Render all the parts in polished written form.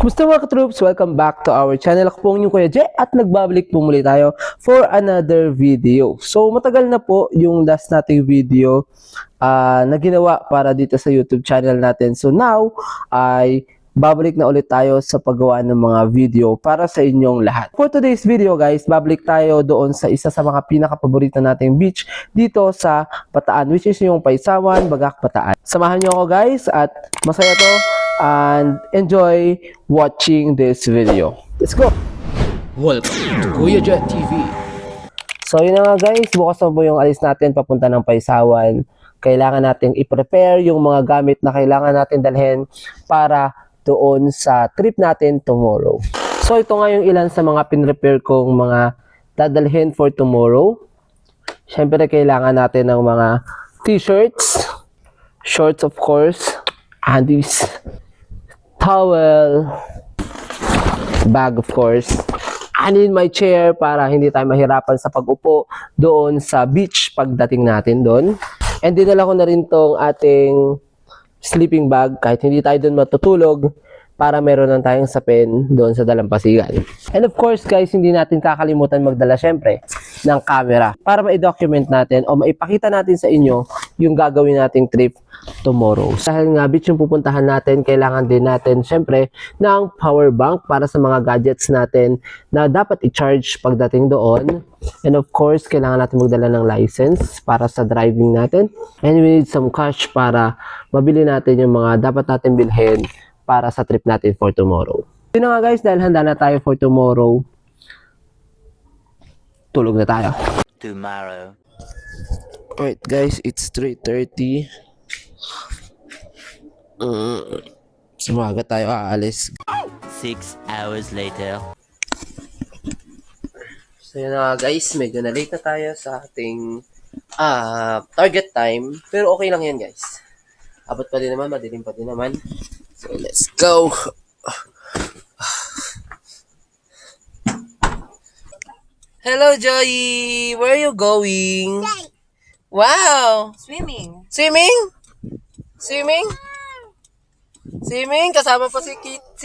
Kumusta mga ka-troops? Welcome back to our channel. Ako po ang inyong Kuya Jay at nagbabalik po muli tayo for another video. So matagal na po yung last nating video na ginawa para dito sa YouTube channel natin. So now ay babalik na ulit tayo sa paggawa ng mga video para sa inyong lahat. For today's video guys, babalik tayo doon sa isa sa mga pinaka-paborito nating beach dito sa Bataan, which is yung Paysawan, Bagak, Bataan. Samahan niyo ako guys at masaya to and enjoy watching this video. Let's go! Welcome to Kuya Jet TV. So yun na nga guys, bukas na po yung alis natin papunta ng Paysawan. Kailangan natin i-prepare yung mga gamit na kailangan natin dalhin para doon sa trip natin tomorrow. So ito nga yung ilan sa mga pinrepare kong mga dadalhin for tomorrow. Siyempre kailangan natin ng mga t-shirts, shorts of course, undies, towel, bag of course. I need my chair para hindi tayo mahirapan sa pag-upo doon sa beach pagdating natin doon. And dinala ko na rin tong ating sleeping bag kahit hindi tayo doon matutulog para meron lang tayong sapin doon sa dalampasigan. And of course guys, hindi natin kakalimutan magdala syempre ng camera para ma-document natin o maipakita natin sa inyo yung gagawin nating trip tomorrow. Dahil nga beach yung pupuntahan natin, kailangan din natin syempre ng power bank para sa mga gadgets natin na dapat i-charge pagdating doon. And of course, kailangan natin magdala ng license para sa driving natin. And we need some cash para mabili natin yung mga dapat natin bilhin para sa trip natin for tomorrow. Yun na nga guys, dahil handa na tayo for tomorrow, tulog na tayo. Tomorrow. Alright guys, it's 3:30. Sumaga tayo aalis. 6 hours later. So yun na nga guys, medyo na late na tayo sa ating target time. Pero okay lang yan guys. Abot pa din naman, madilim pa din naman. So let's go! Hello Joey! Where are you going? Wow! Swimming. Swimming? Swimming? Swimming? Kasama pa si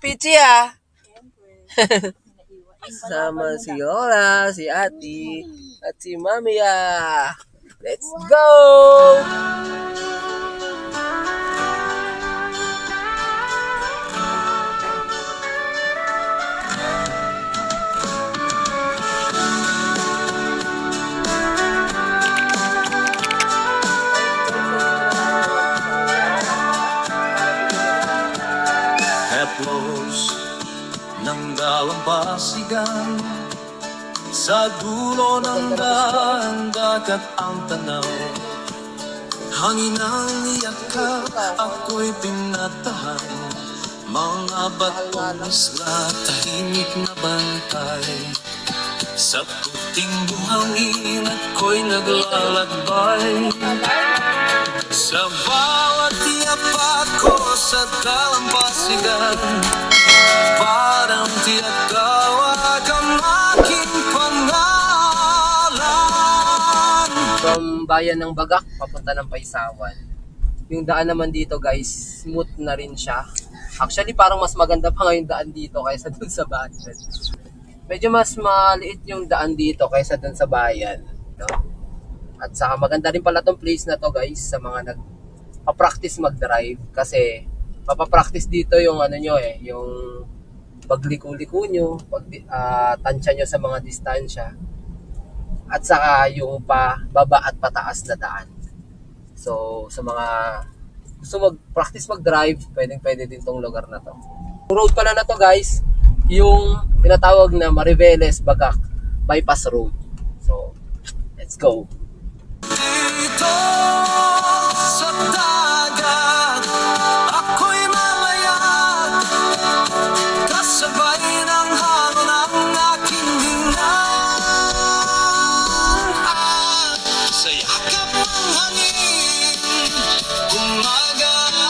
Pichi ah. Kasama si Lola, si Ati, at si Mami ah. Let's go! Haplos ng dalampasigan sa dulo ng daan, dagat ang tanaw. Hangin ang iyakap, ako'y pinatahan. Mga batong isla, tahimik na bantay. Sa puting buhangin, ako'y naglalakbay. Sa bawat iyapak ko sa dalampasigan, parang tinatawag ang aking pangalan. From bayan ng Bagak, papunta ng Paysawan. Yung daan naman dito guys, smooth na rin siya. Actually parang mas maganda pa nga yung daan dito kaysa dun sa bayan. Medyo mas maliit yung daan dito kaysa dun sa bayan. No? At saka maganda rin pala tong place na to guys sa mga nagpa-practice mag-drive kasi mapapractice dito yung ano nyo yung pagliko-liko nyo, tansya nyo sa mga distansya at saka yung pababa at pataas na daan. So sa mga gusto mag-practice mag-drive, pwede din tong lugar na to. Yung road pala na to guys, yung tinatawag na Mariveles Bagak Bypass Road. So let's go! Dito sa dagat, ako'y malayag, kasabay ng hangin ang aking hinga. Sa yakap ng hangin, kumagaan.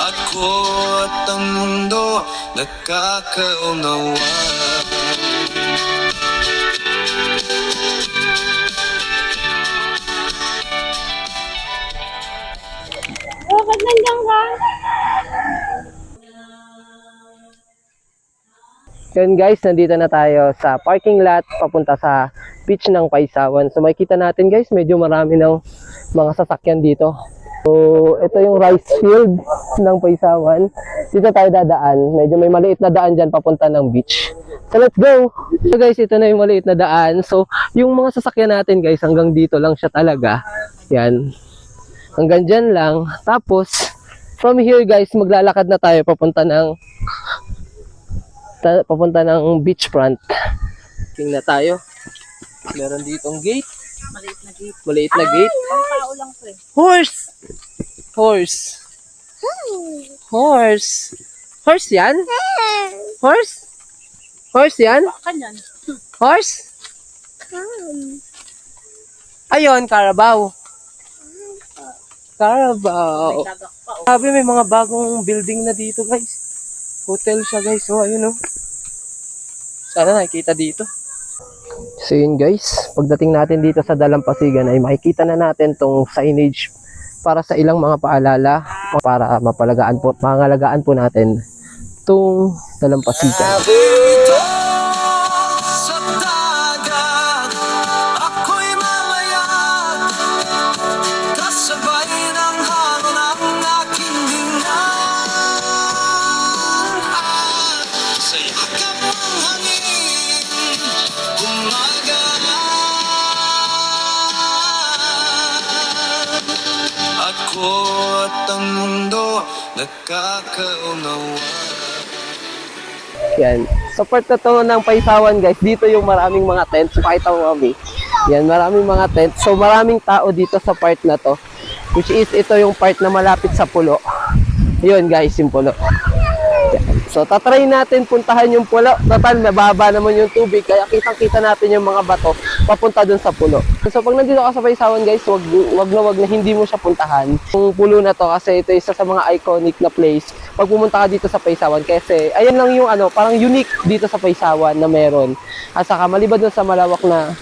Ako at ang mundo nakakaunawa. Oh, ba't nandiyan Yan guys, nandito na tayo sa parking lot papunta sa beach ng Paisawan. So makikita natin guys, medyo marami ng mga sasakyan dito. So ito yung rice field ng Paisawan. Dito tayo dadaan. Medyo may maliit na daan dyan papunta ng beach. So let's go! So guys, ito na yung maliit na daan. So yung mga sasakyan natin guys, hanggang dito lang siya talaga. Yan. Hanggang dyan lang. Tapos, from here guys, maglalakad na tayo papunta ng beachfront. Tingnan tayo. Meron ditong gate. Maliit na gate. Maliit na gate. Ang tao lang to eh. Horse! Horse. Horse. Horse yan? Horse? Horse yan? Kanyan. Horse? Ayun, Carabao. Carabao. Tagak pa oh. Sabi may mga bagong building na dito guys. Hotel siya guys. So ayun oh. Sana nakikita dito. So yun guys, pagdating natin dito sa Dalampasigan ay makikita na natin tong signage para sa ilang mga paalala para mapangalagaan po natin tong Dalampasigan. Dito sa dagat, ako'y mamayag, kasabay ng hangin ang aking hinga. Sa yakap ng hangin, ako at ang mundo nagkakaunawa. Yan. Sa part na to ng Paisawan guys, dito yung maraming mga tents. Pakita mo kami. Yan, maraming mga tents. So maraming tao dito sa part na to. Which is ito yung part na malapit sa pulo. Yun guys, yung pulo. Yan. So tatry natin puntahan yung pulo. Total, mababa naman yung tubig. Kaya kitang-kita natin yung mga bato papunta dun sa pulo. So pag nandito ka sa Paisawan guys, wag na hindi mo siya puntahan. Yung pulo na to kasi ito isa sa mga iconic na place. Pag pumunta ka dito sa Paisawan kasi ayan lang yung parang unique dito sa Paisawan na meron. At saka maliban dun sa malawak na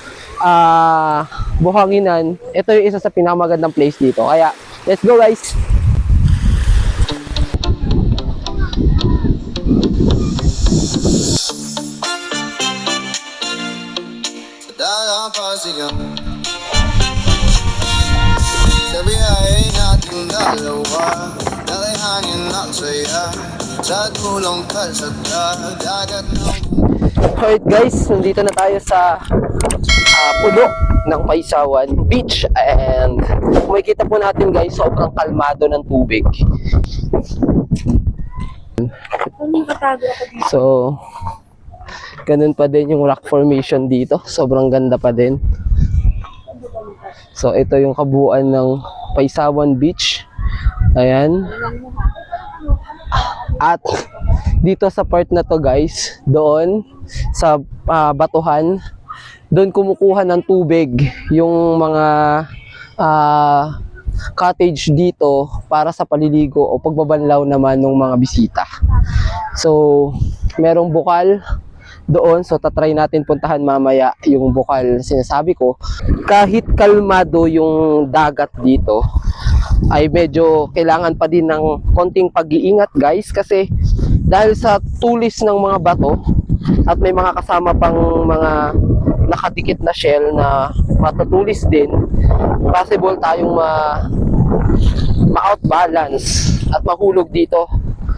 buhanginan, ito yung isa sa pinakamagandang place dito. Kaya let's go guys! Dalampasigan, sa biyahe nating dalawa, dahil hangin ang saya, sa dulong kalsada, dagat ng Alright guys, nandito na tayo sa pulo ng Paisawan Beach and makikita po natin guys, sobrang kalmado ng tubig. So, ganun pa din yung rock formation dito. Sobrang ganda pa din. So, ito yung kabuuan ng Paisawan Beach. Ayan. At dito sa part na to guys, doon sa batuhan, doon kumukuha ng tubig yung mga cottage dito para sa paliligo o pagbabanlaw naman ng mga bisita. So, merong bukal doon. So, tatry natin puntahan mamaya yung bukal sinasabi ko. Kahit kalmado yung dagat dito, ay medyo kailangan pa din ng konting pag-iingat guys. Kasi dahil sa tulis ng mga bato at may mga kasama pang mga nakadikit na shell na matutulis din, possible tayong ma-outbalance at mahulog dito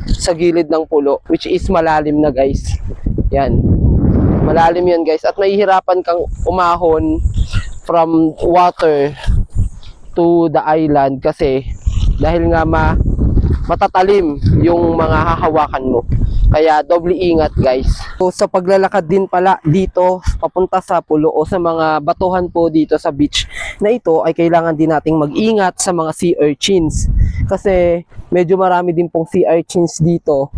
sa gilid ng pulo, which is malalim na guys. Yan, malalim yan guys, at mahihirapan kang umahon from water to the island kasi dahil nga matatalim yung mga hahawakan mo. Kaya doble ingat guys. So sa paglalakad din pala dito papunta sa pulo o sa mga batuhan po dito sa beach na ito ay kailangan din nating mag-ingat sa mga sea urchins. Kasi medyo marami din pong sea urchins dito.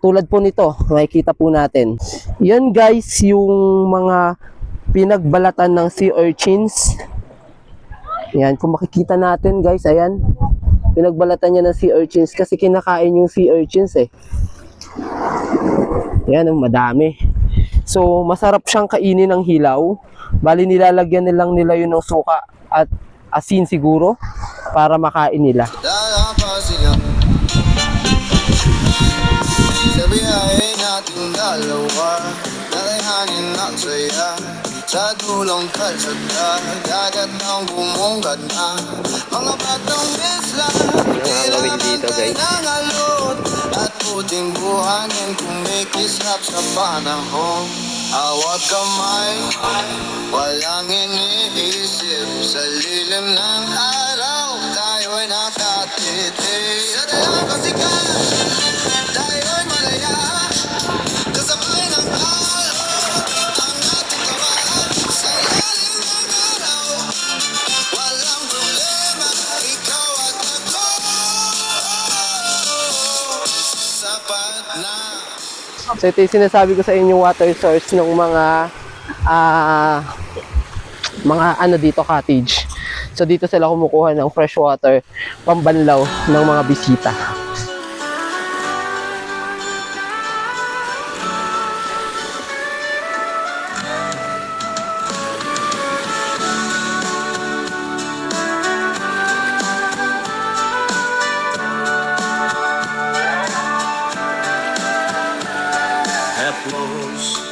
Tulad po nito, makikita po natin. Yan guys yung mga pinagbalatan ng sea urchins. Yan, kung makikita natin guys, ayan. Pinagbalatan niya ng sea urchins kasi kinakain yung sea urchins eh. Yan, madami. So, masarap siyang kainin ng hilaw. Bali, nilalagyan nilang nila yun ng suka at asin siguro para makain nila. Dalampasigan, dalawa Dahil hangin at saya Sa dulong kalsada Dagat ang bumungad na Mga batang isla Tila dito, bantay guys. ng alot At puting buhangin Kumikisap sa panahon Hawak kamay Walang iniisip Sa lilim ng araw Tayo'y nakatiti At alam kasikat Tayo'y malaya Kasabay ng araw Ang ating kawan Sa ilalim ng araw Walang problema Ikaw at ako Sapat na So ito yung sinasabi ko sa inyo water source ng mga ano dito cottage. So dito sila kumukuha ng fresh water pambanlaw ng mga bisita. Heplos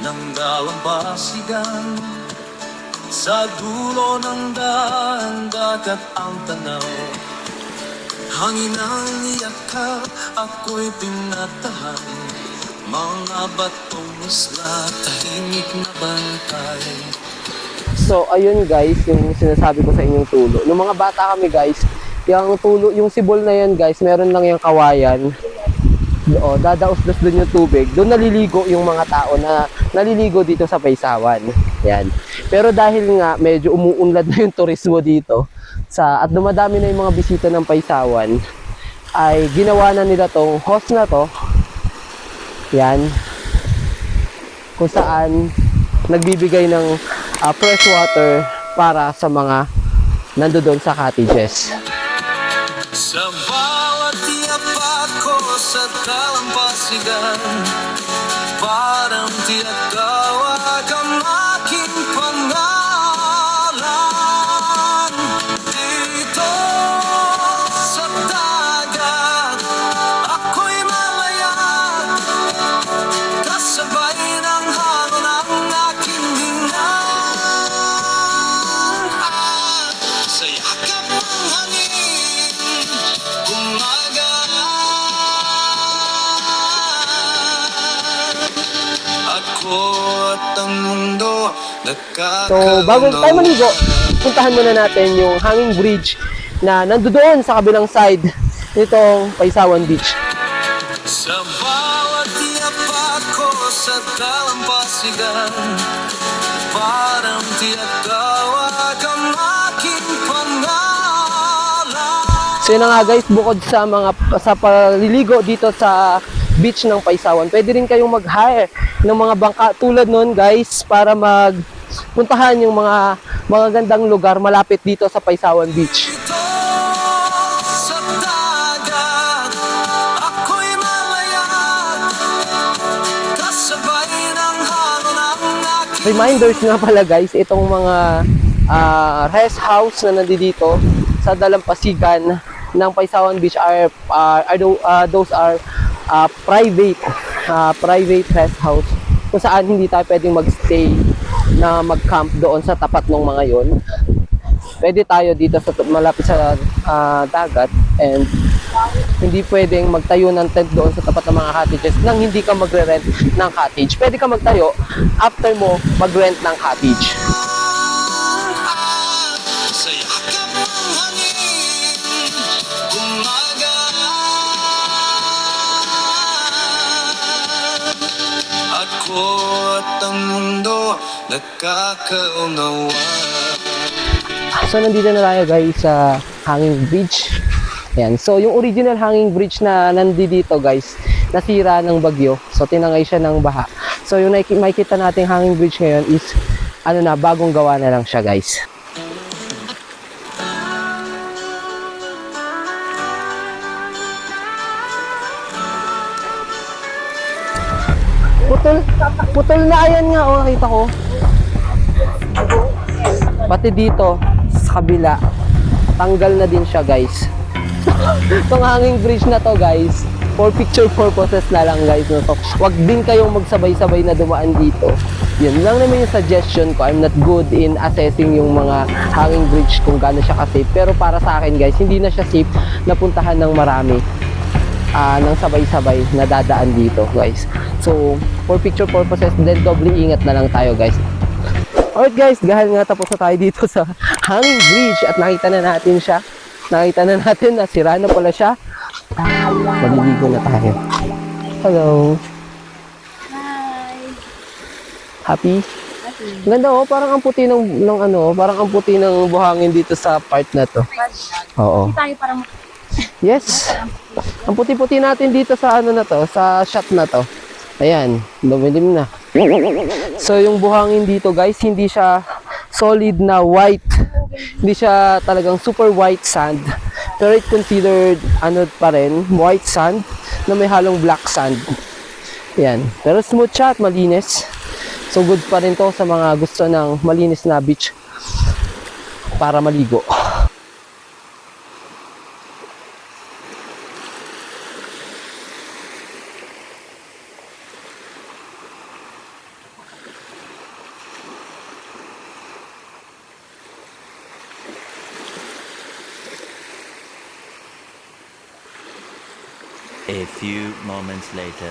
ng dalampasigan Sa dulo ng daan dagat ang tanaw Hangin ang iyakap, ako'y pinatahan Mga batong isla, tahimik na bantay So ayun guys, yung sinasabi ko sa inyong tulo. Nung mga bata kami guys, yung tulo, yung sibol na yan guys, meron lang yung kawayan. O, dadaos-dos doon yung tubig. Doon naliligo yung mga tao na naliligo dito sa Paysawan. Yan. Pero dahil nga medyo umuunlad na yung turismo dito at dumadami na yung mga bisita ng Paysawan, ay ginawa na nila tong hose na to. Yan. Kung saan nagbibigay ng fresh water para sa mga nandoon sa cottages. Sa bawat yapak ko sa dalampasigan Parang tiyak tawag ang aking pangalan Dito sa dagat ako'y malaya Kasabay ng hangin ang aking hinga Sa yakap ng hangin umaga Ako at ang mundo So, bago tayo maligo, puntahan muna natin yung hanging bridge na nandoon sa kabilang side nitong Paysawan Beach. Sa bawat yapak ko sa dalampasigan Parang tiyak tawag ang aking pangalan So yun na nga guys, bukod sa paliligo dito sa beach ng Paysawan, pwede rin kayong mag-hire ng mga bangka tulad nun guys para puntahan yung mga gandang lugar malapit dito sa Paysawan Beach. Dito sa dagat ako'y malaya Kasabay ng hangin ang aking Reminders nga pala guys, itong mga rest house na nandito sa dalampasigan ng Paysawan Beach those are private rest house kung saan hindi tayo pwedeng magstay na mag-camp doon sa tapat ng mga yon. Pwede tayo dito sa malapit sa dagat and hindi pwedeng magtayo ng tent doon sa tapat ng mga cottages nang hindi ka magre-rent ng cottage. Pwede ka magtayo after mo mag-rent ng cottage. Sa yakap ng hangin umaga Ako at ang mundo nagkakaunawa So nandito na tayo guys sa hanging bridge. Ayan. So yung original hanging bridge na nandito guys, nasira ng bagyo. So tinangay siya ng baha. So yung makikita nating hanging bridge ngayon is bagong gawa na lang siya guys. Putol na, ayan nga, oh, nakita ko. Pati dito, sa kabila, tanggal na din siya, guys. Itong hanging bridge na to, guys, for picture purposes na lang guys. No? So, wag din kayong magsabay-sabay na dumaan dito. Yun lang naman yung suggestion ko. I'm not good in assessing yung mga hanging bridge kung gaano siya ka-safe. Pero para sa akin guys, hindi na siya safe na puntahan ng marami ng sabay-sabay na dadaan dito guys. So, for picture purposes, then doble ingat na lang tayo guys. Alright guys, dahil nga tapos na tayo dito sa hanging bridge at nakita na natin siya. Nakita na natin na sira na pala siya. Maliligo na tayo. Hello. Hi. Happy? Ganda oh, parang ang puti ng ano, parang ang puti ng buhangin dito sa part na to. Oo. Hindi tayo parang Yes. Ang puti-puti natin dito sa ano na to, sa shot na to. Ayan, dumilim na. So yung buhangin dito guys, hindi siya solid na white. Hindi siya talagang super white sand. Pero it considered ano pa rin, white sand na may halong black sand. Ayan. Pero smooth siya at malinis. So good pa rin to sa mga gusto ng malinis na beach para maligo. A few moments later.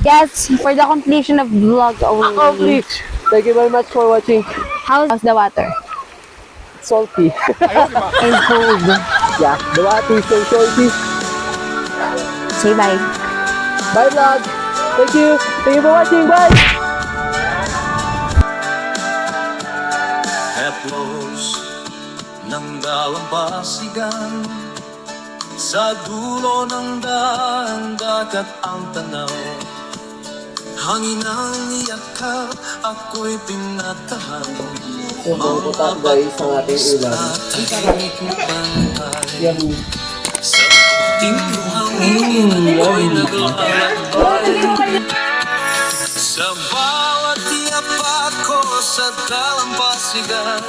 Yes, for the completion of vlog only. Complete. Thank you very much for watching. How's the water? Salty. And cold. Yeah, the water is so salty. Say bye. Bye vlog. Thank you. Thank you for watching. Bye. Heplos ng dalampasigan, sa dulo ng dagat ang tanaw. Hangin ang iyakap, ako'y tinatahan. Pupunta guys ang ating ulam. Tahimik na bangkay, Yummy. sa puting hangin ako'y naglalakbay. Sa bawat iyapak ko sa dalampasigan,